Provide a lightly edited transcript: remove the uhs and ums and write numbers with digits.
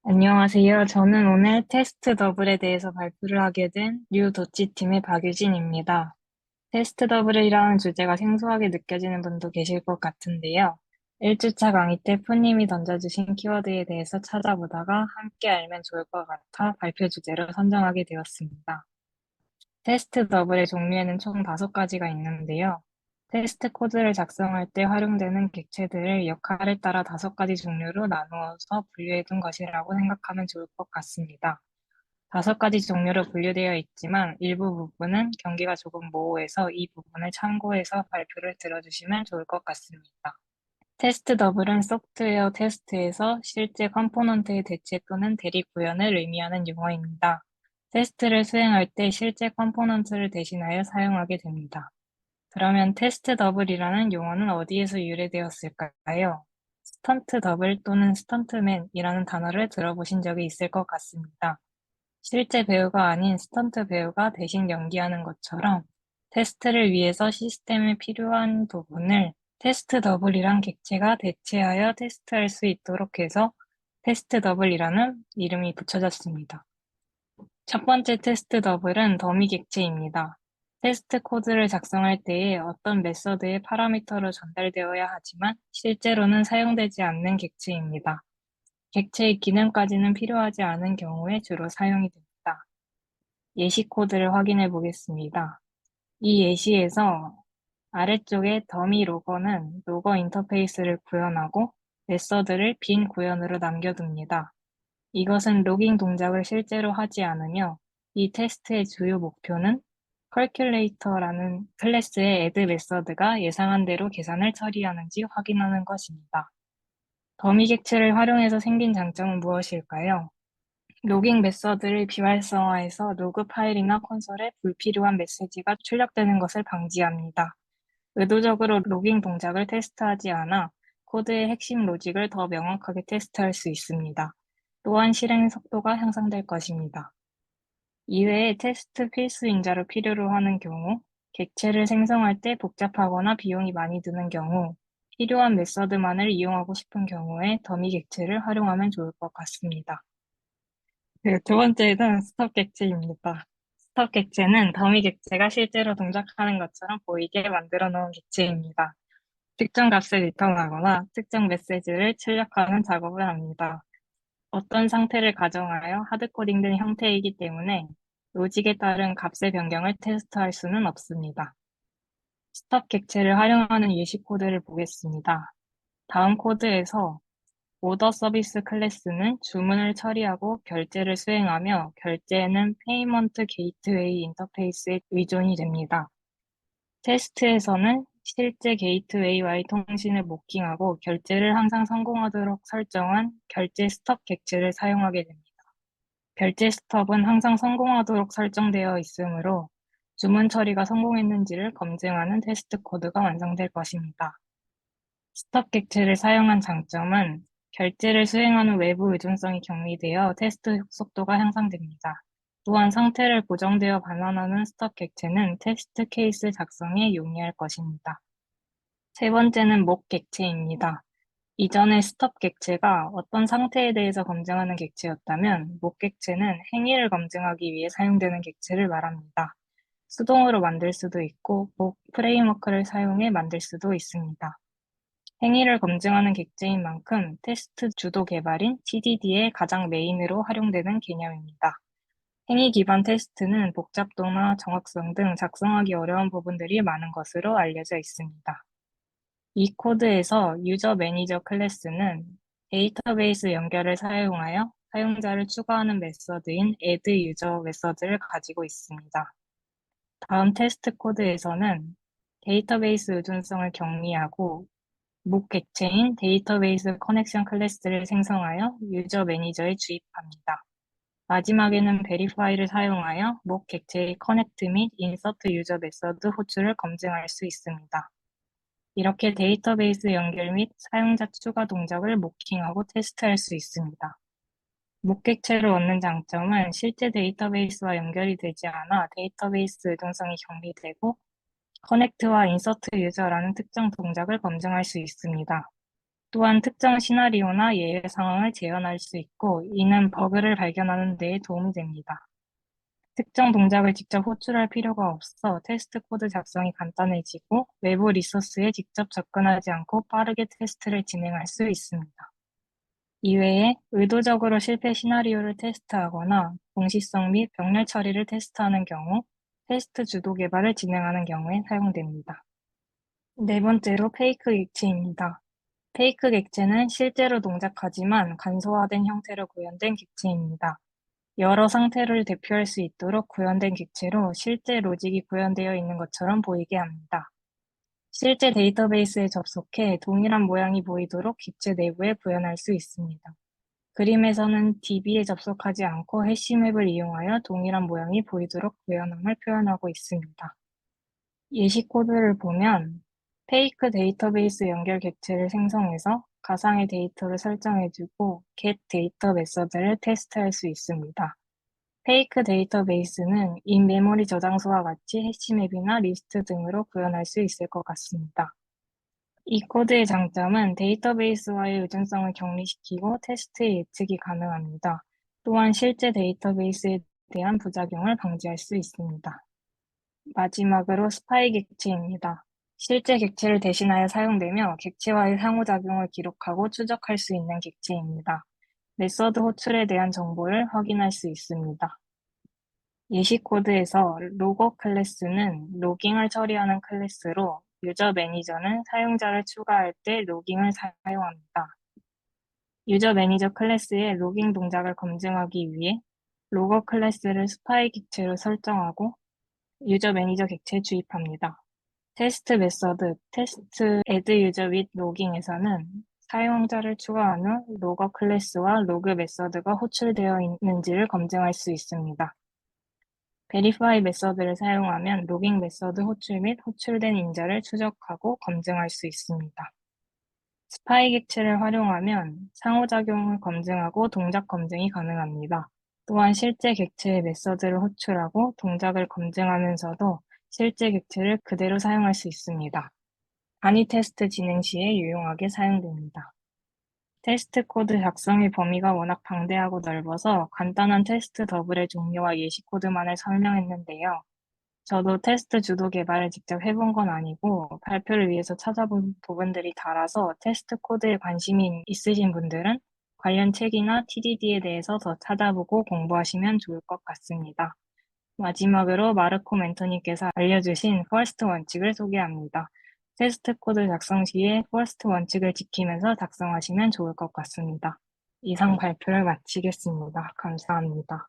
안녕하세요. 저는 오늘 테스트 더블에 대해서 발표를 하게 된 뉴도치 팀의 박유진입니다. 테스트 더블이라는 주제가 생소하게 느껴지는 분도 계실 것 같은데요. 1주차 강의 때 푸님이 던져주신 키워드에 대해서 찾아보다가 함께 알면 좋을 것 같아 발표 주제로 선정하게 되었습니다. 테스트 더블의 종류에는 총 5가지가 있는데요. 테스트 코드를 작성할 때 활용되는 객체들을 역할에 따라 5가지 종류로 나누어서 분류해 둔 것이라고 생각하면 좋을 것 같습니다. 5가지 종류로 분류되어 있지만 일부 부분은 경계가 조금 모호해서 이 부분을 참고해서 발표를 들어주시면 좋을 것 같습니다. 테스트 더블은 소프트웨어 테스트에서 실제 컴포넌트의 대체 또는 대리 구현을 의미하는 용어입니다. 테스트를 수행할 때 실제 컴포넌트를 대신하여 사용하게 됩니다. 그러면 테스트 더블이라는 용어는 어디에서 유래되었을까요? 스턴트 더블 또는 스턴트맨이라는 단어를 들어보신 적이 있을 것 같습니다. 실제 배우가 아닌 스턴트 배우가 대신 연기하는 것처럼 테스트를 위해서 시스템에 필요한 부분을 테스트 더블이란 객체가 대체하여 테스트할 수 있도록 해서 테스트 더블이라는 이름이 붙여졌습니다. 첫 번째 테스트 더블은 더미 객체입니다. 테스트 코드를 작성할 때에 어떤 메서드의 파라미터로 전달되어야 하지만 실제로는 사용되지 않는 객체입니다. 객체의 기능까지는 필요하지 않은 경우에 주로 사용이 됩니다. 예시 코드를 확인해 보겠습니다. 이 예시에서 아래쪽에 더미 로거는 로거 인터페이스를 구현하고 메서드를 빈 구현으로 남겨둡니다. 이것은 로깅 동작을 실제로 하지 않으며 이 테스트의 주요 목표는 calculator라는 클래스의 add 메서드가 예상한 대로 계산을 처리하는지 확인하는 것입니다. 더미 객체를 활용해서 생긴 장점은 무엇일까요? 로깅 메서드를 비활성화해서 로그 파일이나 콘솔에 불필요한 메시지가 출력되는 것을 방지합니다. 의도적으로 로깅 동작을 테스트하지 않아 코드의 핵심 로직을 더 명확하게 테스트할 수 있습니다. 또한 실행 속도가 향상될 것입니다. 이외에 테스트 필수 인자를 필요로 하는 경우, 객체를 생성할 때 복잡하거나 비용이 많이 드는 경우, 필요한 메서드만을 이용하고 싶은 경우에 더미 객체를 활용하면 좋을 것 같습니다. 두 번째는 스톱 객체입니다. 스톱 객체는 더미 객체가 실제로 동작하는 것처럼 보이게 만들어 놓은 객체입니다. 특정 값을 리턴하거나 특정 메시지를 출력하는 작업을 합니다. 어떤 상태를 가정하여 하드코딩된 형태이기 때문에 로직에 따른 값의 변경을 테스트할 수는 없습니다. 스톱 객체를 활용하는 예시 코드를 보겠습니다. 다음 코드에서 오더 서비스 클래스는 주문을 처리하고 결제를 수행하며 결제는 페이먼트 게이트웨이 인터페이스에 의존이 됩니다. 테스트에서는 실제 게이트웨이와의 통신을 모킹하고 결제를 항상 성공하도록 설정한 결제 스톱 객체를 사용하게 됩니다. 결제 스톱은 항상 성공하도록 설정되어 있으므로 주문 처리가 성공했는지를 검증하는 테스트 코드가 완성될 것입니다. 스톱 객체를 사용한 장점은 결제를 수행하는 외부 의존성이 격리되어 테스트 속도가 향상됩니다. 또한 상태를 고정되어 반환하는 스톱 객체는 테스트 케이스 작성에 용이할 것입니다. 세 번째는 목 객체입니다. 이전에 스톱 객체가 어떤 상태에 대해서 검증하는 객체였다면 목 객체는 행위를 검증하기 위해 사용되는 객체를 말합니다. 수동으로 만들 수도 있고 목 프레임워크를 사용해 만들 수도 있습니다. 행위를 검증하는 객체인 만큼 테스트 주도 개발인 TDD의 가장 메인으로 활용되는 개념입니다. 행위 기반 테스트는 복잡도나 정확성 등 작성하기 어려운 부분들이 많은 것으로 알려져 있습니다. 이 코드에서 유저 매니저 클래스는 데이터베이스 연결을 사용하여 사용자를 추가하는 메서드인 add user 메서드를 가지고 있습니다. 다음 테스트 코드에서는 데이터베이스 의존성을 격리하고 목 객체인 데이터베이스 커넥션 클래스를 생성하여 유저 매니저에 주입합니다. 마지막에는 verify를 사용하여 목 객체의 connect 및 insert 유저 메서드 호출을 검증할 수 있습니다. 이렇게 데이터베이스 연결 및 사용자 추가 동작을 모킹하고 테스트할 수 있습니다. 목객체를 얻는 장점은 실제 데이터베이스와 연결이 되지 않아 데이터베이스 의존성이 격리되고 커넥트와 인서트 유저라는 특정 동작을 검증할 수 있습니다. 또한 특정 시나리오나 예외 상황을 재현할 수 있고, 이는 버그를 발견하는 데 도움이 됩니다. 특정 동작을 직접 호출할 필요가 없어 테스트 코드 작성이 간단해지고, 외부 리소스에 직접 접근하지 않고 빠르게 테스트를 진행할 수 있습니다. 이외에 의도적으로 실패 시나리오를 테스트하거나 공시성 및 병렬 처리를 테스트하는 경우, 테스트 주도 개발을 진행하는 경우에 사용됩니다. 네 번째로 페이크 객체입니다. 페이크 객체는 실제로 동작하지만 간소화된 형태로 구현된 객체입니다. 여러 상태를 대표할 수 있도록 구현된 객체로 실제 로직이 구현되어 있는 것처럼 보이게 합니다. 실제 데이터베이스에 접속해 동일한 모양이 보이도록 객체 내부에 구현할 수 있습니다. 그림에서는 DB에 접속하지 않고 해시맵을 이용하여 동일한 모양이 보이도록 구현함을 표현하고 있습니다. 예시 코드를 보면 페이크 데이터베이스 연결 객체를 생성해서 가상의 데이터를 설정해주고 get 데이터 메서드를 테스트할 수 있습니다. 페이크 데이터베이스는 인메모리 저장소와 같이 해시맵이나 리스트 등으로 구현할 수 있을 것 같습니다. 이 코드의 장점은 데이터베이스와의 의존성을 격리시키고 테스트의 예측이 가능합니다. 또한 실제 데이터베이스에 대한 부작용을 방지할 수 있습니다. 마지막으로 스파이 객체입니다. 실제 객체를 대신하여 사용되며 객체와의 상호작용을 기록하고 추적할 수 있는 객체입니다. 메서드 호출에 대한 정보를 확인할 수 있습니다. 예시 코드에서 로거 클래스는 로깅을 처리하는 클래스로 유저 매니저는 사용자를 추가할 때 로깅을 사용합니다. 유저 매니저 클래스의 로깅 동작을 검증하기 위해 로거 클래스를 스파이 객체로 설정하고 유저 매니저 객체에 주입합니다. 테스트 메서드 테스트 add user with logging에서는 사용자를 추가한 후 로거 클래스와 로그 메서드가 호출되어 있는지를 검증할 수 있습니다. verify 메서드를 사용하면 로깅 메서드 호출 및 호출된 인자를 추적하고 검증할 수 있습니다. 스파이 객체를 활용하면 상호작용을 검증하고 동작 검증이 가능합니다. 또한 실제 객체의 메서드를 호출하고 동작을 검증하면서도 실제 객체를 그대로 사용할 수 있습니다. 단위 테스트 진행 시에 유용하게 사용됩니다. 테스트 코드 작성의 범위가 워낙 방대하고 넓어서 간단한 테스트 더블의 종류와 예시 코드만을 설명했는데요. 저도 테스트 주도 개발을 직접 해본 건 아니고 발표를 위해서 찾아본 부분들이 달아서 테스트 코드에 관심이 있으신 분들은 관련 책이나 TDD에 대해서 더 찾아보고 공부하시면 좋을 것 같습니다. 마지막으로 마르코 멘토님께서 알려주신 퍼스트 원칙을 소개합니다. 테스트 코드 작성 시에 퍼스트 원칙을 지키면서 작성하시면 좋을 것 같습니다. 이상 발표를 마치겠습니다. 감사합니다.